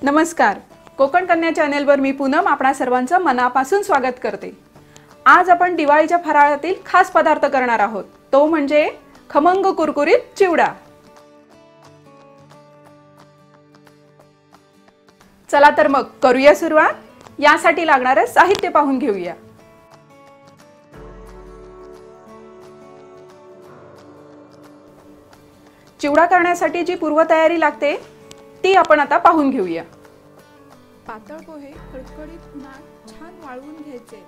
नमस्कार, कोकण कन्या चॅनेलवर मी पूनम आपणा सर्वांचं मनापासून स्वागत करते। आज आपण दिवाळीच्या फराळातील खास पदार्थ करणार आहोत, तो म्हणजे खमंग कुरकुरीत चिवडा। चला तर मग करूया सुरुवात। यासाठी लागणारे साहित्य पाहून घेऊया। चिवडा करण्यासाठी जी पूर्वतयारी लागते ती आपण आता पाहून घेऊया। पातळ पोहे कडकडीत उन्हात छान वाळवून घ्यायचे,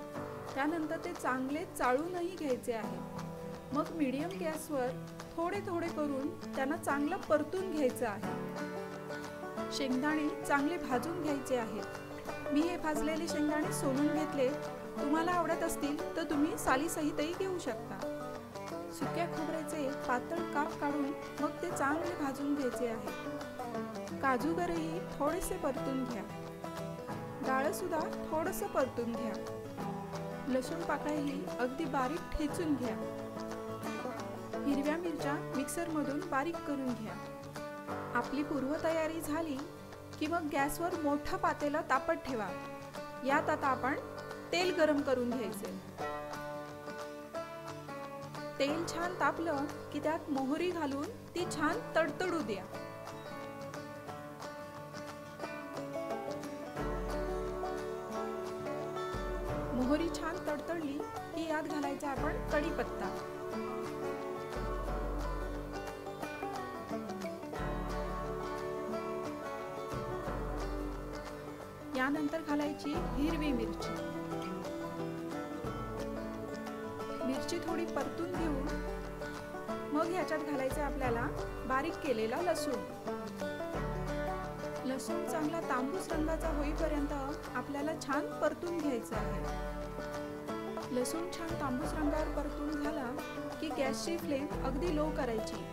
त्यानंतर ते चांगले चाळूनही घ्यायचे आहे। मग मीडियम गॅसवर थोडे थोडे करून त्यांना चांगलं परतून घ्यायचं आहे। शेंगदाणे चांगले भाजून घ्यायचे आहेत। मी हे भाजलेले शेंगदाणे सोलून घेतले, तुम्हाला आवडत असतील तर तुम्ही सालीसहितही घेऊ शकता। सुक्या खोबऱ्याचे पातळ काप काढून मग ते चांगले भाजून घ्यायचे आहे। काजू गरही थोडेसे परतून घ्या। डाळ सुद्धा थोडंसं परतून घ्या। लसूण पाकळ्याही अगदी बारीक ठेचून घ्या। हिरव्या मिरच्या मिक्सर मधून बारीक करून घ्या। आपली पूर्वतयारी झाली की मग गॅसवर मोठं पातेलं तापत ठेवा। यात आता आपण तेल गरम करून घ्यायचे। तेल छान तापलं की त्यात मोहरी घालून ती छान तडतडू द्या। मोहरी छान तडतडली की यात घालायचा आपण कढीपत्ता। यानंतर घालायची हिरवी मिरची। मिरची थोडी परतून घेऊन मग ह्याच्यात घालायचं आपल्याला बारीक केलेला लसूण। लसूण चांगला तांबूस रंगाचा होईपर्यंत आपल्याला छान परतून घ्यायचं आहे। लसूण छान तांबूस रंगावर परतून झाला की गॅसची फ्लेम अगदी लो करायची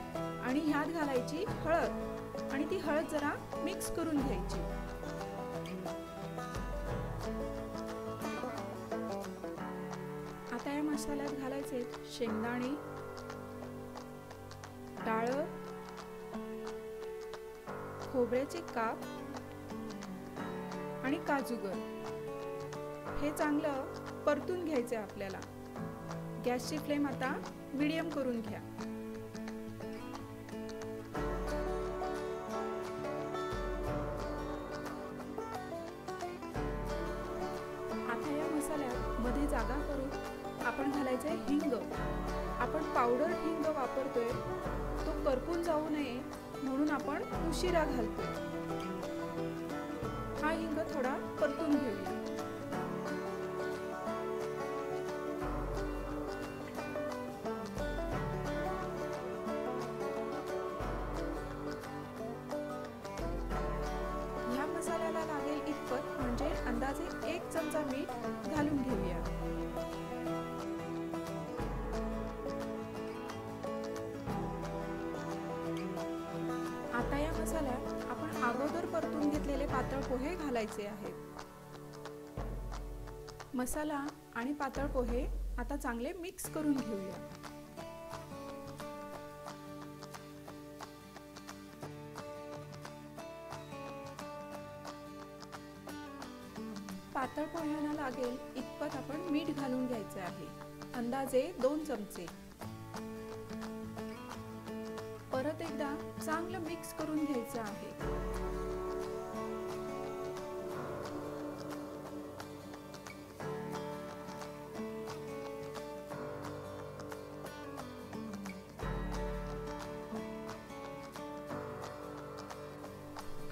आणि ह्यात घालायची हळद आणि ती हळद जरा मिक्स करून घ्यायची। आता या मसाल्यात घालायचे शेंगदाणे, डाळ, खोबऱ्याचे काप आणि काजूगर। हे चांगलं परतून घ्यायचे आपल्याला। गॅसची फ्लेम आता मीडियम करून घ्या। आता या मसाल्यात मध्ये जागा करून आपण घालायचे हिंग। आपण पावडर हिंग वापरतोय, तो करपून जाऊ नये म्हणून आपण उशिरा घालतोय। हा हिंग थोडा परतून घेऊया। ह्या मसाल्याला लागेल इतपत म्हणजे अंदाजे 1 चमचा मीठ घालून घेऊया। आता या मसाल्यात आपण अगोदर परतून घेतलेले पातळ पोहे घालायचे आहेत। मसाला आणि पातळ पोहे आता चांगले मिक्स करून घेऊया। पातळ पोह्यांना लागेल इतपत आपण मीठ घालून घ्यायचे आहे, अंदाजे 2 चमचे। परत एकदा चांगलं मिक्स करून घ्यायचं आहे।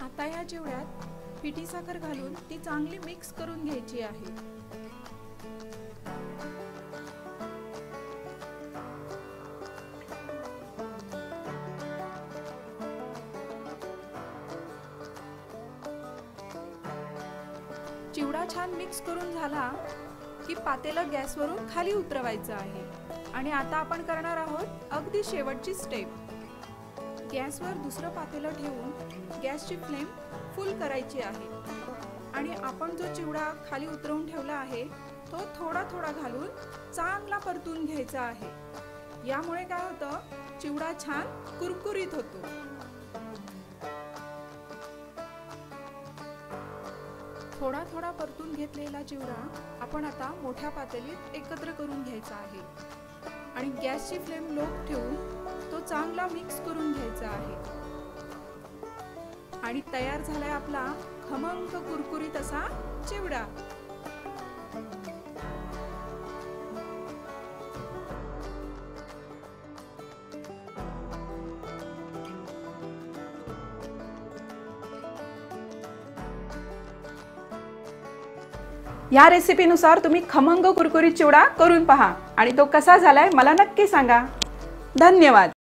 आता या चिवड्यात पिठी साखर घालून ती चांगली मिक्स करून घ्यायची आहे। चिवडा छान मिक्स करून झाला की पातेलं गॅसवरून खाली उतरवायचं आहे। आणि आता आपण करणार आहोत अगदी शेवटची स्टेप। गॅसवर दुसरं पातेलं ठेवून गॅसची फ्लेम फुल करायची आहे आणि आपण जो चिवडा खाली उतरवून ठेवला आहे तो थोडा थोडा घालून चांगला परतून घ्यायचा आहे। यामुळे काय होतं, चिवडा छान कुरकुरीत होतो। थोडा थोडा परतून घेतलेला चिवडा आपण आता मोठ्या पातेलीत एकत्र करून घ्यायचा आहे आणि गॅसची फ्लेम लो ठेवून तो चांगला मिक्स करून घ्यायचा आहे आणि तयार झालाय आपला खमंग कुरकुरीत असा चिवडा। या रेसिपीनुसार तुम्ही खमंग कुरकुरीत चिवडा करून पहा आणि तो कसा झालाय मला नक्की सांगा। धन्यवाद।